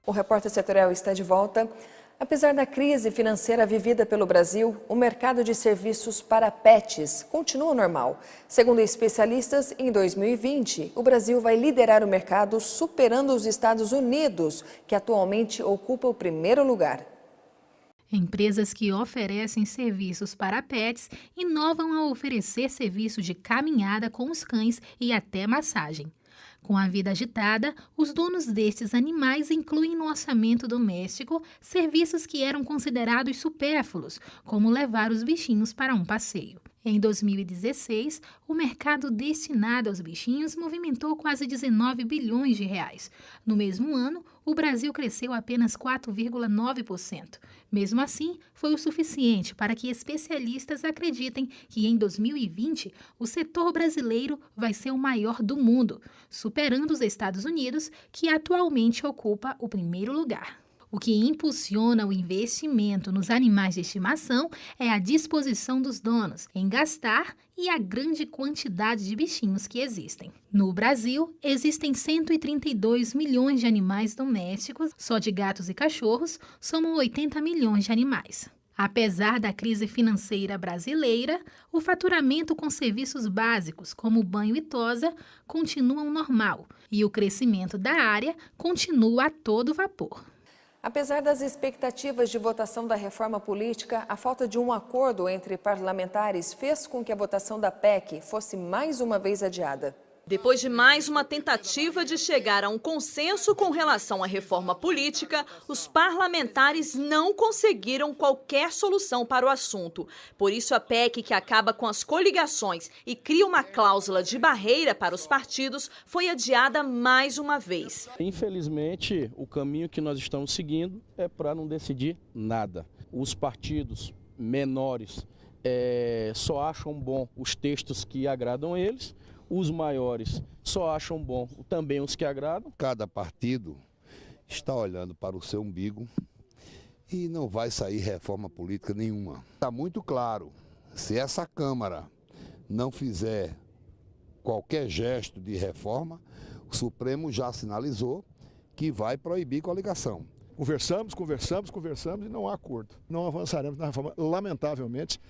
O Repórter Setorial está de volta. Apesar da crise financeira vivida pelo Brasil, o mercado de serviços para pets continua normal. Segundo especialistas, em 2020, o Brasil vai liderar o mercado, superando os Estados Unidos, que atualmente ocupa o primeiro lugar. Empresas que oferecem serviços para pets inovam ao oferecer serviço de caminhada com os cães e até massagem. Com a vida agitada, os donos destes animais incluem no orçamento doméstico serviços que eram considerados supérfluos, como levar os bichinhos para um passeio. Em 2016, o mercado destinado aos bichinhos movimentou quase 19 bilhões de reais. No mesmo ano, o Brasil cresceu apenas 4,9%. Mesmo assim, foi o suficiente para que especialistas acreditem que em 2020 o setor brasileiro vai ser o maior do mundo, superando os Estados Unidos, que atualmente ocupa o primeiro lugar. O que impulsiona o investimento nos animais de estimação é a disposição dos donos em gastar e a grande quantidade de bichinhos que existem. No Brasil, existem 132 milhões de animais domésticos, só de gatos e cachorros, somam 80 milhões de animais. Apesar da crise financeira brasileira, o faturamento com serviços básicos, como banho e tosa, continuam normal e o crescimento da área continua a todo vapor. Apesar das expectativas de votação da reforma política, a falta de um acordo entre parlamentares fez com que a votação da PEC fosse mais uma vez adiada. Depois de mais uma tentativa de chegar a um consenso com relação à reforma política, os parlamentares não conseguiram qualquer solução para o assunto. Por isso, a PEC, que acaba com as coligações e cria uma cláusula de barreira para os partidos, foi adiada mais uma vez. Infelizmente, o caminho que nós estamos seguindo é para não decidir nada. Os partidos menores só acham bom os textos que agradam eles. Os maiores só acham bom também os que agradam. Cada partido está olhando para o seu umbigo e não vai sair reforma política nenhuma. Está muito claro, se essa Câmara não fizer qualquer gesto de reforma, o Supremo já sinalizou que vai proibir coligação. Conversamos e não há acordo. Não avançaremos na reforma. Lamentavelmente,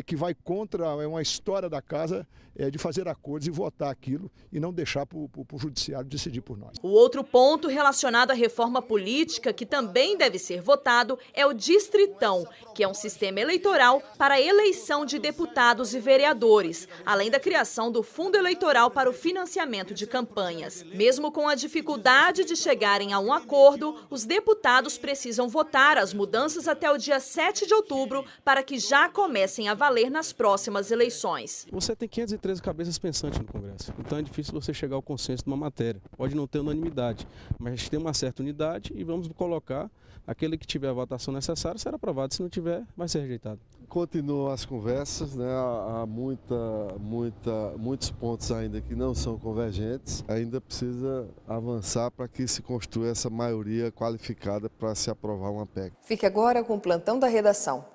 que vai contra uma história da casa de fazer acordos e votar aquilo e não deixar para o judiciário decidir por nós. O outro ponto relacionado à reforma política, que também deve ser votado, é o Distritão, que é um sistema eleitoral para a eleição de deputados e vereadores, além da criação do fundo eleitoral para o financiamento de campanhas. Mesmo com a dificuldade de chegarem a um acordo, os deputados precisam votar as mudanças até o dia 7 de outubro para que já comecem a valer nas próximas eleições. Você tem 513 cabeças pensantes no Congresso, então é difícil você chegar ao consenso de uma matéria. Pode não ter unanimidade, mas a gente tem uma certa unidade e vamos colocar aquele que tiver a votação necessária será aprovado, se não tiver, vai ser rejeitado. Continuam as conversas, né? Há muitos pontos ainda que não são convergentes. Ainda precisa avançar para que se construa essa maioria qualificada para se aprovar uma PEC. Fique agora com o plantão da redação.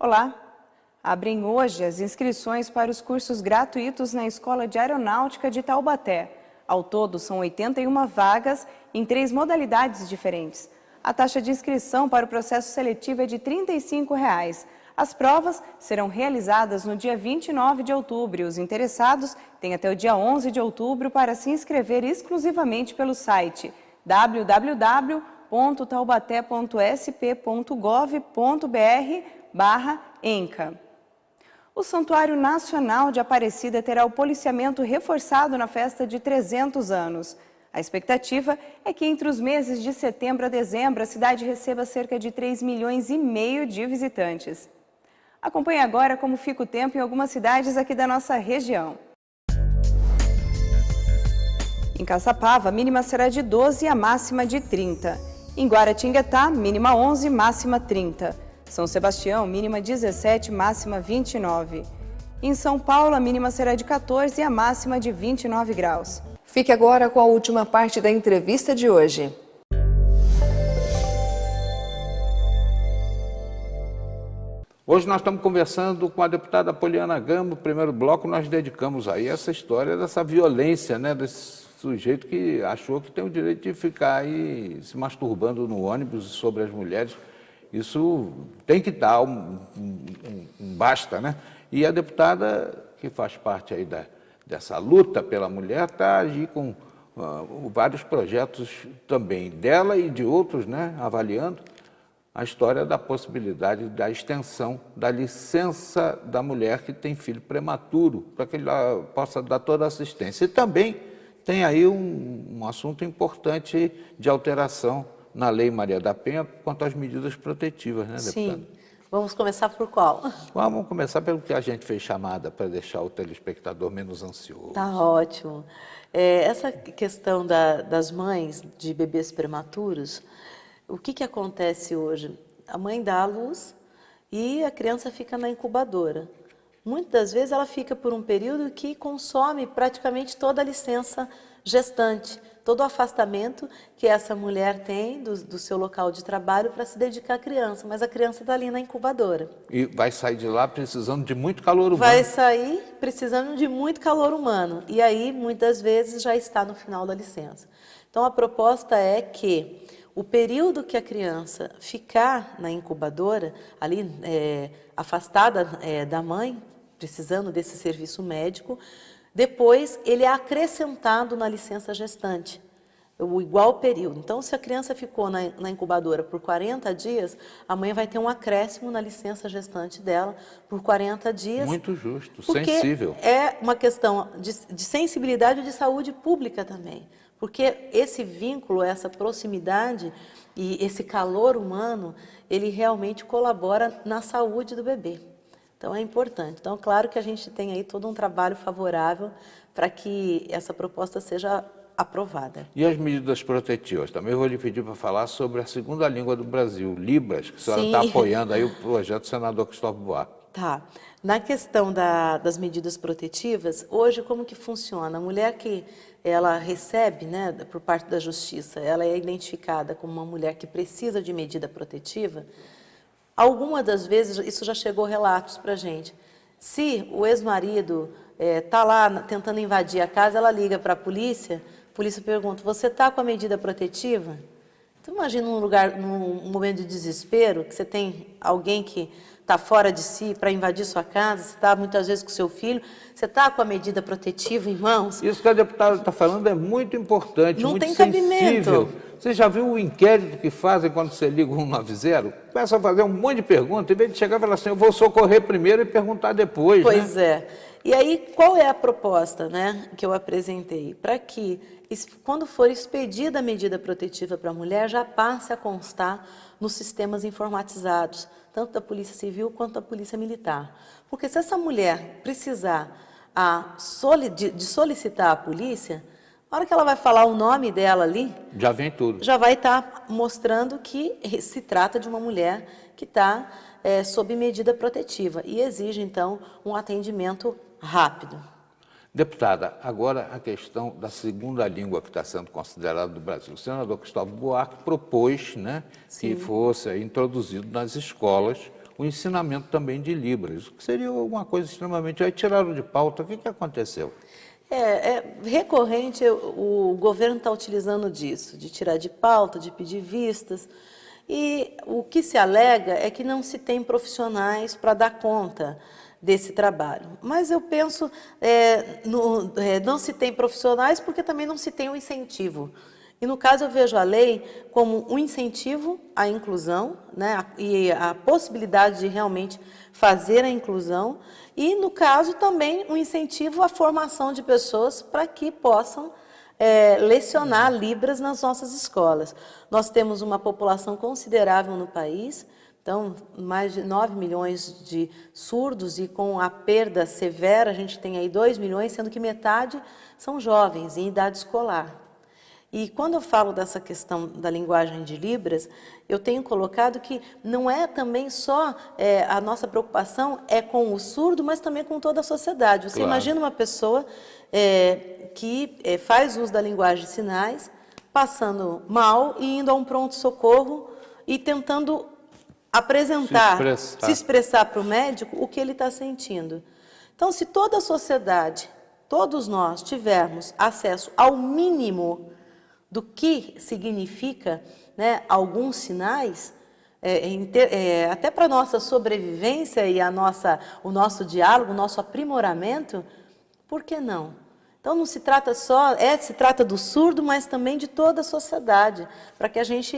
Olá! Abrem hoje as inscrições para os cursos gratuitos na Escola de Aeronáutica de Taubaté. Ao todo, são 81 vagas em 3 modalidades diferentes. A taxa de inscrição para o processo seletivo é de R$ 35. As provas serão realizadas no dia 29 de outubro e os interessados têm até o dia 11 de outubro para se inscrever exclusivamente pelo site www.taubaté.sp.gov.br/ENCA. O Santuário Nacional de Aparecida terá o policiamento reforçado na festa de 300 anos. A expectativa é que entre os meses de setembro a dezembro a cidade receba cerca de 3,5 milhões de visitantes. Acompanhe agora como fica o tempo em algumas cidades aqui da nossa região. Em Caçapava, a mínima será de 12 e a máxima de 30. Em Guaratinguetá, mínima 11, máxima 30. São Sebastião, mínima 17, máxima 29. Em São Paulo, a mínima será de 14 e a máxima de 29 graus. Fique agora com a última parte da entrevista de hoje. Hoje nós estamos conversando com a deputada Poliana Gama. O primeiro bloco nós dedicamos aí essa história dessa violência, né, desse sujeito que achou que tem o direito de ficar aí se masturbando no ônibus sobre as mulheres. Isso tem que dar um basta, né? E a deputada, que faz parte aí dessa luta pela mulher, está aí com vários projetos também dela e de outros, né, avaliando a história da possibilidade da extensão da licença da mulher que tem filho prematuro, para que ela possa dar toda a assistência. E também tem aí um assunto importante de alteração na Lei Maria da Penha quanto às medidas protetivas, né, deputada? Sim. Vamos começar por qual? Vamos começar pelo que a gente fez chamada para deixar o telespectador menos ansioso. Tá ótimo. Essa questão das mães de bebês prematuros, o que acontece hoje? A mãe dá à luz e a criança fica na incubadora. Muitas das vezes ela fica por um período que consome praticamente toda a licença gestante, todo o afastamento que essa mulher tem do seu local de trabalho para se dedicar à criança, mas a criança está ali na incubadora. E vai sair de lá precisando de muito calor humano. Vai sair precisando de muito calor humano, e aí muitas vezes já está no final da licença. Então a proposta é que o período que a criança ficar na incubadora, ali afastada da mãe, precisando desse serviço médico, depois ele é acrescentado na licença gestante, o igual período. Então, se a criança ficou na incubadora por 40 dias, a mãe vai ter um acréscimo na licença gestante dela por 40 dias. Muito justo, porque sensível. É uma questão de sensibilidade e de saúde pública também. Porque esse vínculo, essa proximidade e esse calor humano, ele realmente colabora na saúde do bebê. Então, é importante. Então, claro que a gente tem aí todo um trabalho favorável para que essa proposta seja aprovada. E as medidas protetivas? Também vou lhe pedir para falar sobre a segunda língua do Brasil, Libras, que a senhora está apoiando aí o projeto do senador Cristóvão Buarque. Tá. Na questão das medidas protetivas, hoje como que funciona? A mulher que ela recebe, né, por parte da Justiça, ela é identificada como uma mulher que precisa de medida protetiva. Algumas das vezes, isso já chegou relatos para a gente. Se o ex-marido está lá tentando invadir a casa, ela liga para a polícia pergunta, você está com a medida protetiva? Então, imagina num momento de desespero, que você tem alguém que está fora de si para invadir sua casa, você está muitas vezes com seu filho, você está com a medida protetiva em mãos? Isso que a deputada está falando é muito importante, não muito tem sensível. cabimento. Você já viu o inquérito que fazem quando você liga o 190? Começa a fazer um monte de perguntas, em vez de chegar e falar assim, eu vou socorrer primeiro e perguntar depois. Pois né? é. E aí, qual é a proposta, né, que eu apresentei? Para que, quando for expedida a medida protetiva para a mulher, já passe a constar nos sistemas informatizados, tanto da Polícia Civil quanto da Polícia Militar. Porque se essa mulher precisar de solicitar a polícia, na hora que ela vai falar o nome dela ali, já vem tudo. Já vai estar mostrando que se trata de uma mulher que está sob medida protetiva e exige, então, um atendimento rápido. Deputada, agora a questão da segunda língua que está sendo considerada do Brasil. O senador Cristóvão Buarque propôs, né, que fosse introduzido nas escolas o ensinamento também de Libras, que seria uma coisa extremamente... Aí tiraram de pauta, o que aconteceu? Recorrente, o governo está utilizando disso, de tirar de pauta, de pedir vistas, e o que se alega é que não se tem profissionais para dar conta desse trabalho. Mas eu penso, não se tem profissionais porque também não se tem um incentivo. E no caso eu vejo a lei como um incentivo à inclusão, né, e a possibilidade de realmente fazer a inclusão, e no caso também um incentivo à formação de pessoas para que possam lecionar Libras nas nossas escolas. Nós temos uma população considerável no país, então mais de 9 milhões de surdos, e com a perda severa a gente tem aí 2 milhões, sendo que metade são jovens em idade escolar. E quando eu falo dessa questão da linguagem de Libras, eu tenho colocado que não é também só a nossa preocupação com o surdo, mas também com toda a sociedade. Você imagina uma pessoa que faz uso da linguagem de sinais, passando mal e indo a um pronto-socorro e tentando apresentar, se expressar para o médico o que ele está sentindo. Então, se toda a sociedade, todos nós tivermos acesso ao mínimo do que significa, né, alguns sinais, até para a nossa sobrevivência e o nosso diálogo, o nosso aprimoramento, por que não? Então, não se trata se trata do surdo, mas também de toda a sociedade, para que a gente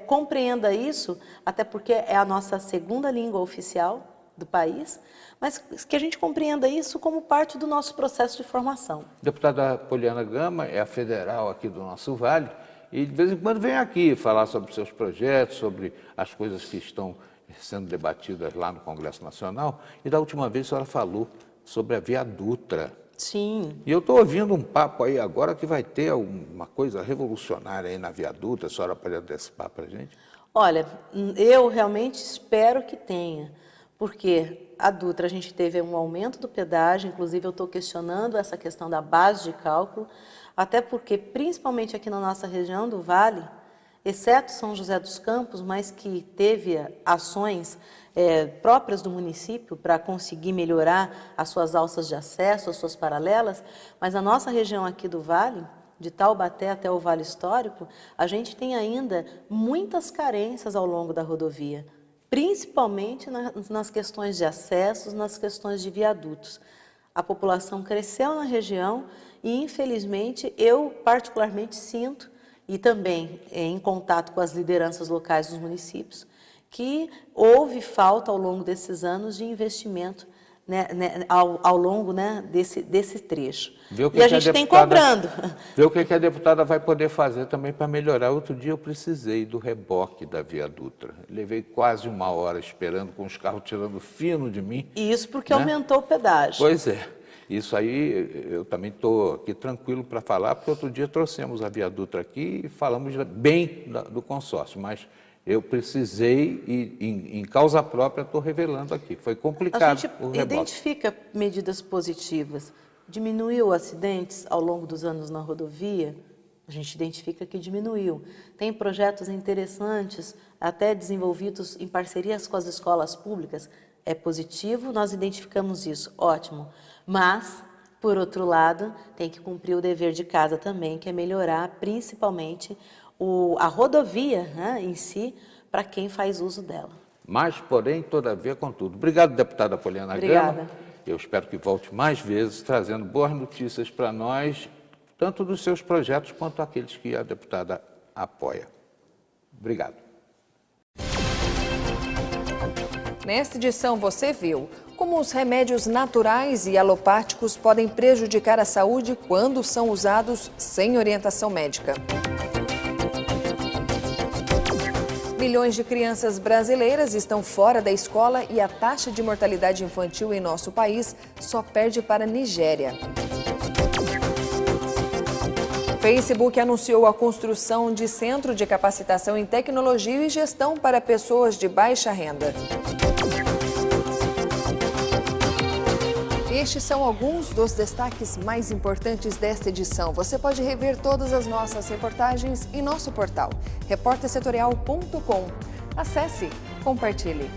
compreenda isso, até porque é a nossa segunda língua oficial do país, mas que a gente compreenda isso como parte do nosso processo de formação. Deputada Poliana Gama é a federal aqui do nosso Vale e de vez em quando vem aqui falar sobre seus projetos, sobre as coisas que estão sendo debatidas lá no Congresso Nacional. E da última vez a senhora falou sobre a Via Dutra. Sim. E eu estou ouvindo um papo aí agora que vai ter uma coisa revolucionária aí na Via Dutra. A senhora pode antecipar para a gente? Olha, eu realmente espero que tenha, porque a Dutra, a gente teve um aumento do pedágio, inclusive eu estou questionando essa questão da base de cálculo, até porque, principalmente aqui na nossa região do Vale, exceto São José dos Campos, mas que teve ações próprias do município para conseguir melhorar as suas alças de acesso, as suas paralelas, mas a nossa região aqui do Vale, de Taubaté até o Vale Histórico, a gente tem ainda muitas carências ao longo da rodovia, principalmente nas questões de acessos, nas questões de viadutos. A população cresceu na região e, infelizmente, eu particularmente sinto, e também em contato com as lideranças locais dos municípios, que houve falta ao longo desses anos de investimento, né, ao longo, né, desse trecho. E a gente tem cobrando. Ver o que a deputada vai poder fazer também para melhorar. Outro dia eu precisei do reboque da Via Dutra. Levei quase 1 hora esperando, com os carros tirando fino de mim. E isso porque, né, aumentou o pedágio. Pois é. Isso aí eu também estou aqui tranquilo para falar, porque outro dia trouxemos a Via Dutra aqui e falamos bem do consórcio, mas eu precisei e em causa própria estou revelando aqui. Foi complicado a gente o reboque. Identifica medidas positivas. Diminuiu acidentes ao longo dos anos na rodovia? A gente identifica que diminuiu. Tem projetos interessantes, até desenvolvidos em parcerias com as escolas públicas. É positivo, nós identificamos isso, ótimo. Mas, por outro lado, tem que cumprir o dever de casa também, que é melhorar principalmente a rodovia, né, em si, para quem faz uso dela. Mas, porém, todavia, contudo. Obrigado, deputada Poliana Gama. Eu espero que volte mais vezes, trazendo boas notícias para nós, tanto dos seus projetos quanto aqueles que a deputada apoia. Obrigado. Nesta edição você viu como os remédios naturais e alopáticos podem prejudicar a saúde quando são usados sem orientação médica. Milhões de crianças brasileiras estão fora da escola e a taxa de mortalidade infantil em nosso país só perde para a Nigéria. Facebook anunciou a construção de centro de capacitação em tecnologia e gestão para pessoas de baixa renda. Estes são alguns dos destaques mais importantes desta edição. Você pode rever todas as nossas reportagens em nosso portal, repórtersetorial.com. Acesse, compartilhe.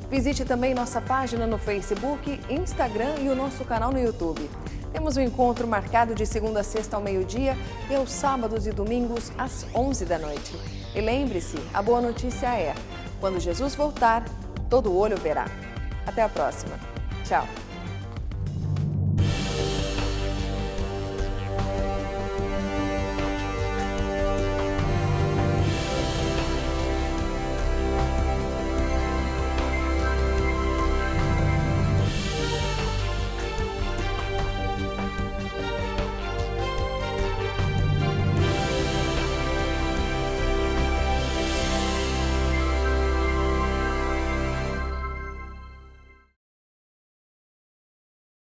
Visite também nossa página no Facebook, Instagram e o nosso canal no YouTube. Temos um encontro marcado de segunda a sexta ao meio-dia e aos sábados e domingos às 11 da noite. E lembre-se, a boa notícia é, quando Jesus voltar, todo olho verá. Até a próxima. Tchau.